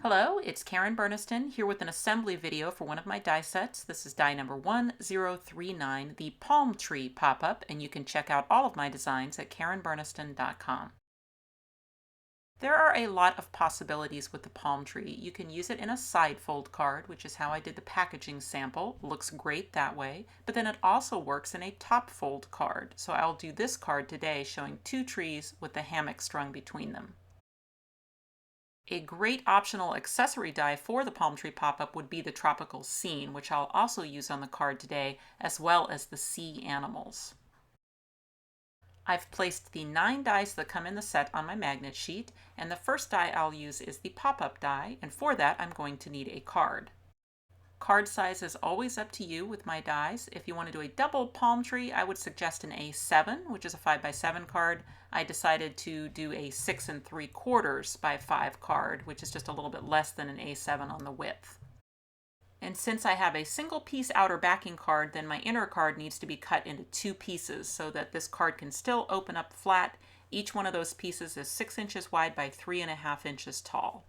Hello, it's Karen Burniston here with an assembly video for one of my die sets. This is die number 1039, the palm tree pop-up, and you can check out all of my designs at karenburniston.com. There are a lot of possibilities with the palm tree. You can use it in a side fold card, which is how I did the packaging sample. Looks great that way, but then it also works in a top fold card. So I'll do this card today showing two trees with the hammock strung between them. A great optional accessory die for the palm tree pop-up would be the tropical scene, which I'll also use on the card today, as well as the sea animals. I've placed the 9 dies that come in the set on my magnet sheet, and the first die I'll use is the pop-up die, and for that I'm going to need a card. Card size is always up to you with my dies. If you want to do a double palm tree, I would suggest an A7, which is a 5x7 card. I decided to do a 6 3/4 by 5 card, which is just a little bit less than an A7 on the width. And since I have a single piece outer backing card, then my inner card needs to be cut into 2 pieces so that this card can still open up flat. Each one of those pieces is 6 inches wide by 3.5 inches tall.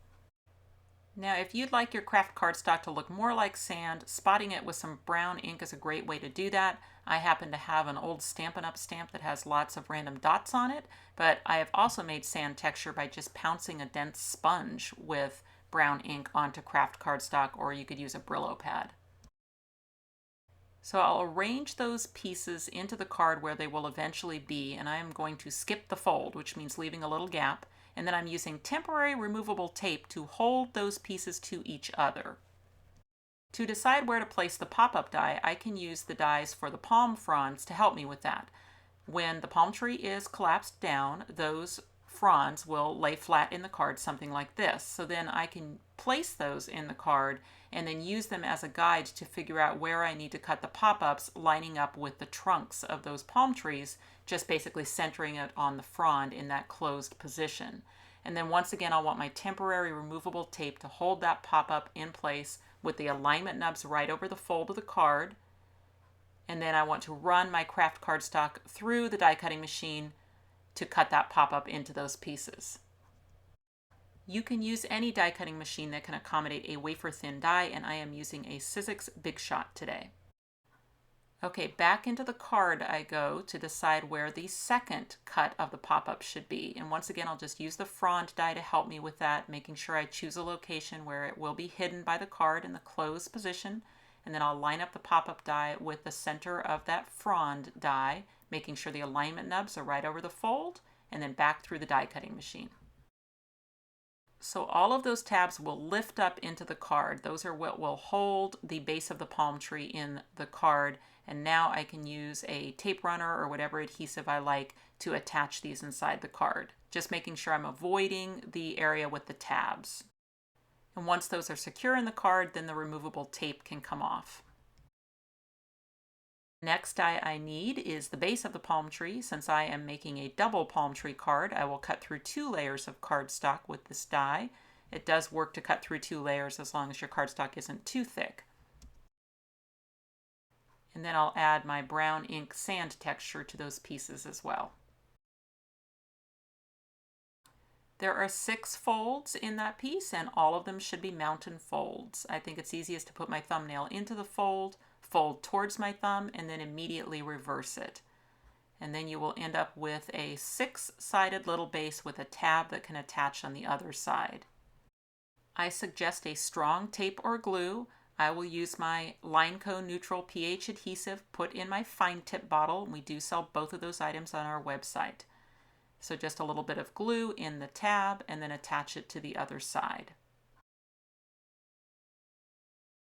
Now, if you'd like your craft cardstock to look more like sand, spotting it with some brown ink is a great way to do that. I happen to have an old Stampin' Up! Stamp that has lots of random dots on it, but I have also made sand texture by just pouncing a dense sponge with brown ink onto craft cardstock, or you could use a Brillo pad. So I'll arrange those pieces into the card where they will eventually be, and I am going to skip the fold, which means leaving a little gap. And then I'm using temporary removable tape to hold those pieces to each other. To decide where to place the pop-up die, I can use the dies for the palm fronds to help me with that. When the palm tree is collapsed down, those fronds will lay flat in the card, something like this. So then I can place those in the card and then use them as a guide to figure out where I need to cut the pop-ups, lining up with the trunks of those palm trees, just basically centering it on the frond in that closed position. And then once again, I'll want my temporary removable tape to hold that pop-up in place with the alignment nubs right over the fold of the card. And then I want to run my craft cardstock through the die cutting machine to cut that pop-up into those pieces. You can use any die cutting machine that can accommodate a wafer thin die, and I am using a Sizzix Big Shot today. Okay, back into the card I go to decide where the second cut of the pop-up should be. And once again, I'll just use the frond die to help me with that, making sure I choose a location where it will be hidden by the card in the closed position. And then I'll line up the pop-up die with the center of that frond die, making sure the alignment nubs are right over the fold, and then back through the die cutting machine. So all of those tabs will lift up into the card. Those are what will hold the base of the palm tree in the card. And now I can use a tape runner or whatever adhesive I like to attach these inside the card. Just making sure I'm avoiding the area with the tabs. And once those are secure in the card, then the removable tape can come off. Next die I need is the base of the palm tree. Since I am making a double palm tree card, I will cut through 2 layers of cardstock with this die. It does work to cut through 2 layers as long as your cardstock isn't too thick. And then I'll add my brown ink sand texture to those pieces as well. There are 6 folds in that piece, and all of them should be mountain folds. I think it's easiest to put my thumbnail into the fold towards my thumb, and then immediately reverse it. And then you will end up with a 6-sided little base with a tab that can attach on the other side. I suggest a strong tape or glue. I will use my LINECO neutral pH adhesive put in my fine tip bottle. We do sell both of those items on our website. So just a little bit of glue in the tab and then attach it to the other side.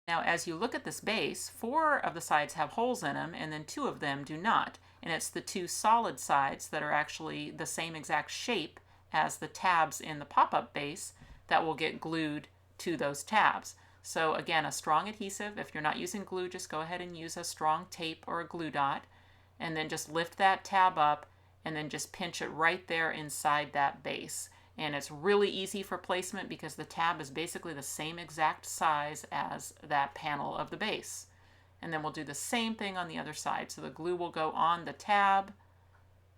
Now, as you look at this base, 4 of the sides have holes in them, and then 2 of them do not. And it's the 2 solid sides that are actually the same exact shape as the tabs in the pop-up base that will get glued to those tabs. So again, a strong adhesive. If you're not using glue, just go ahead and use a strong tape or a glue dot, and then just lift that tab up and then just pinch it right there inside that base. And it's really easy for placement because the tab is basically the same exact size as that panel of the base. And then we'll do the same thing on the other side. So the glue will go on the tab,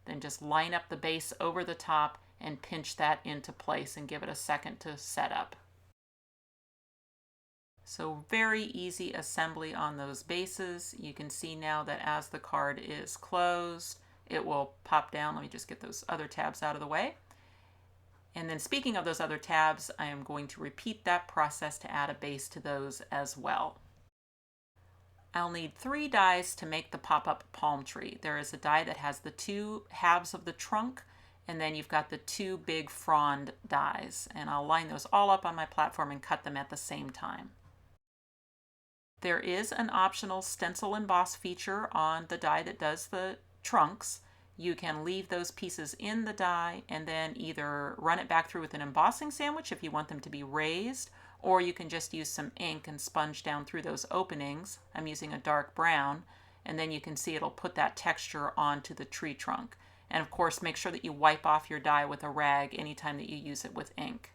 then just line up the base over the top and pinch that into place and give it a second to set up. So very easy assembly on those bases. You can see now that as the card is closed, it will pop down. Let me just get those other tabs out of the way. And then speaking of those other tabs, I am going to repeat that process to add a base to those as well. I'll need 3 dies to make the pop-up palm tree. There is a die that has the 2 halves of the trunk, and then you've got the 2 big frond dies. And I'll line those all up on my platform and cut them at the same time. There is an optional stencil emboss feature on the die that does the trunks. You can leave those pieces in the die and then either run it back through with an embossing sandwich if you want them to be raised, or you can just use some ink and sponge down through those openings. I'm using a dark brown, and then you can see it'll put that texture onto the tree trunk. And of course, make sure that you wipe off your die with a rag anytime that you use it with ink.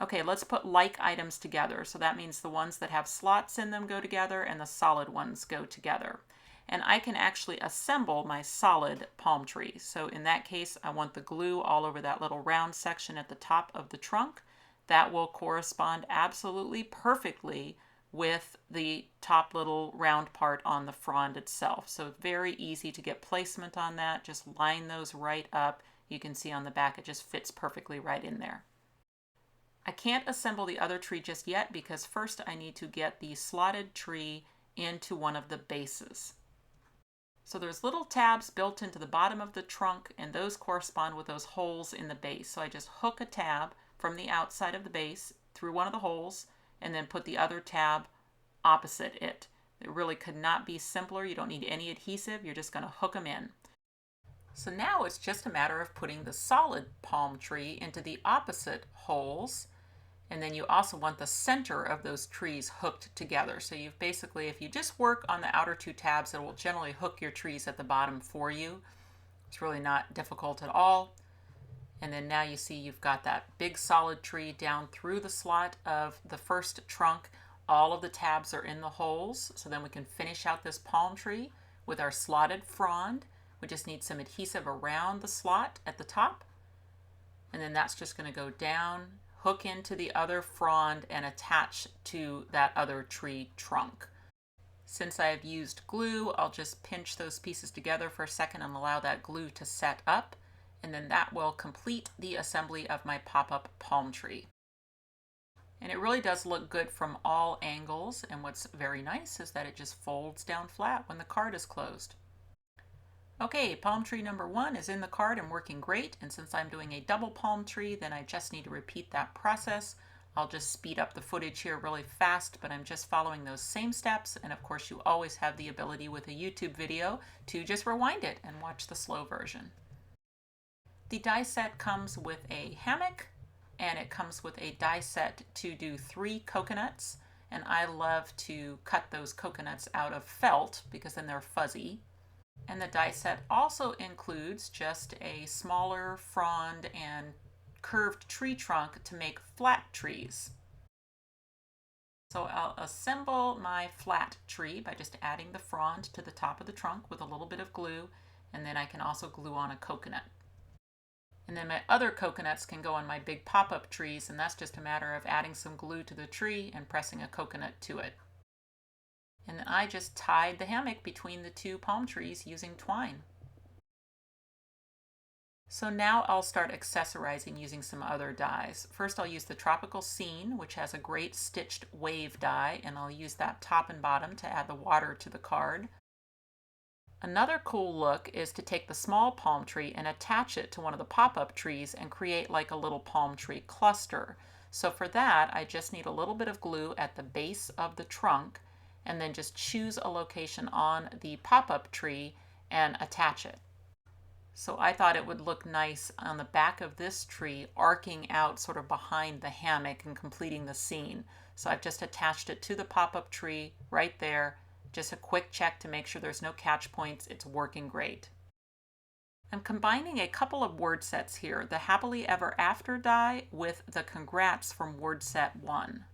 Okay, let's put like items together. So that means the ones that have slots in them go together and the solid ones go together. And I can actually assemble my solid palm tree. So in that case, I want the glue all over that little round section at the top of the trunk. That will correspond absolutely perfectly with the top little round part on the frond itself. So very easy to get placement on that. Just line those right up. You can see on the back it just fits perfectly right in there. I can't assemble the other tree just yet because first I need to get the slotted tree into one of the bases. So there's little tabs built into the bottom of the trunk, and those correspond with those holes in the base. So I just hook a tab from the outside of the base through one of the holes and then put the other tab opposite it. It really could not be simpler. You don't need any adhesive. You're just going to hook them in. So now it's just a matter of putting the solid palm tree into the opposite holes. And then you also want the center of those trees hooked together. So you've basically, if you just work on the outer 2 tabs, it will generally hook your trees at the bottom for you. It's really not difficult at all. And then now you see you've got that big solid tree down through the slot of the first trunk. All of the tabs are in the holes. So then we can finish out this palm tree with our slotted frond. We just need some adhesive around the slot at the top. And then that's just going to go down, hook into the other frond, and attach to that other tree trunk. Since I've used glue, I'll just pinch those pieces together for a second and allow that glue to set up, and then that will complete the assembly of my pop-up palm tree. And it really does look good from all angles, and what's very nice is that it just folds down flat when the card is closed. Okay, palm tree number 1 is in the card and working great, and since I'm doing a double palm tree, then I just need to repeat that process. I'll just speed up the footage here really fast, but I'm just following those same steps, and of course you always have the ability with a YouTube video to just rewind it and watch the slow version. The die set comes with a hammock, and it comes with a die set to do 3 coconuts, and I love to cut those coconuts out of felt because then they're fuzzy. And the die set also includes just a smaller frond and curved tree trunk to make flat trees. So I'll assemble my flat tree by just adding the frond to the top of the trunk with a little bit of glue, and then I can also glue on a coconut. And then my other coconuts can go on my big pop-up trees, and that's just a matter of adding some glue to the tree and pressing a coconut to it. And then I just tied the hammock between the 2 palm trees using twine. So now I'll start accessorizing using some other dies. First I'll use the Tropical Scene, which has a great stitched wave die, and I'll use that top and bottom to add the water to the card. Another cool look is to take the small palm tree and attach it to one of the pop-up trees and create like a little palm tree cluster. So for that, I just need a little bit of glue at the base of the trunk, and then just choose a location on the pop-up tree and attach it. So I thought it would look nice on the back of this tree, arcing out sort of behind the hammock and completing the scene. So I've just attached it to the pop-up tree right there. Just a quick check to make sure there's no catch points. It's working great. I'm combining a couple of word sets here, the Happily Ever After die with the Congrats from word set 1.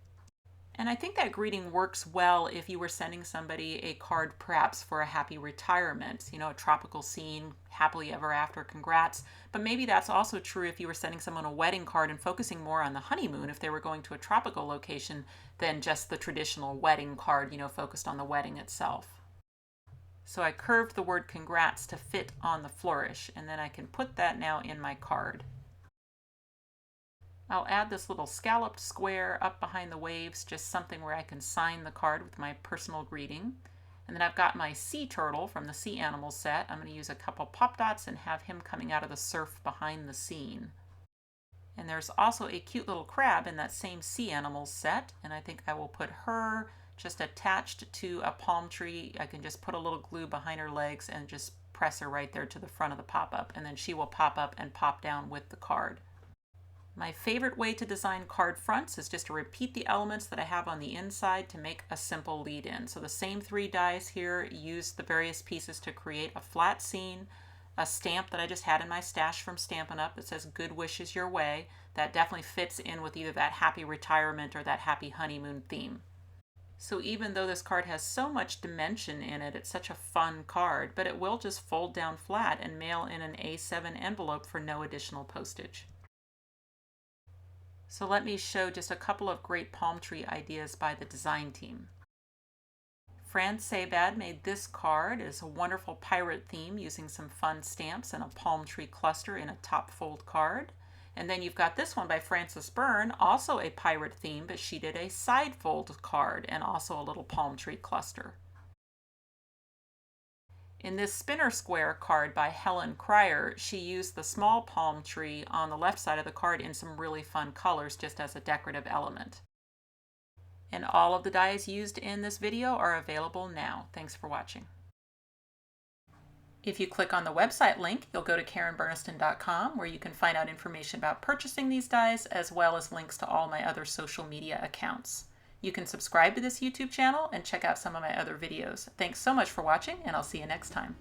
And I think that greeting works well if you were sending somebody a card perhaps for a happy retirement, a tropical scene, happily ever after, congrats. But maybe that's also true if you were sending someone a wedding card and focusing more on the honeymoon if they were going to a tropical location than just the traditional wedding card, focused on the wedding itself. So I curved the word congrats to fit on the flourish, and then I can put that now in my card. I'll add this little scalloped square up behind the waves, just something where I can sign the card with my personal greeting. And then I've got my sea turtle from the sea animals set. I'm going to use a couple pop dots and have him coming out of the surf behind the scene. And there's also a cute little crab in that same sea animals set, and I think I will put her just attached to a palm tree. I can just put a little glue behind her legs and just press her right there to the front of the pop-up, and then she will pop up and pop down with the card. My favorite way to design card fronts is just to repeat the elements that I have on the inside to make a simple lead-in. So the same 3 dies here, use the various pieces to create a flat scene, a stamp that I just had in my stash from Stampin' Up! That says "Good wishes your way." That definitely fits in with either that happy retirement or that happy honeymoon theme. So even though this card has so much dimension in it, it's such a fun card, but it will just fold down flat and mail in an A7 envelope for no additional postage. So let me show just a couple of great palm tree ideas by the design team. Fran Sabad made this card. It's a wonderful pirate theme using some fun stamps and a palm tree cluster in a top fold card. And then you've got this one by Frances Byrne, also a pirate theme, but she did a side fold card and also a little palm tree cluster. In this spinner square card by Helen Cryer, she used the small palm tree on the left side of the card in some really fun colors just as a decorative element. And all of the dies used in this video are available now. Thanks for watching. If you click on the website link, you'll go to KarenBurniston.com, where you can find out information about purchasing these dies, as well as links to all my other social media accounts. You can subscribe to this YouTube channel and check out some of my other videos. Thanks so much for watching, and I'll see you next time.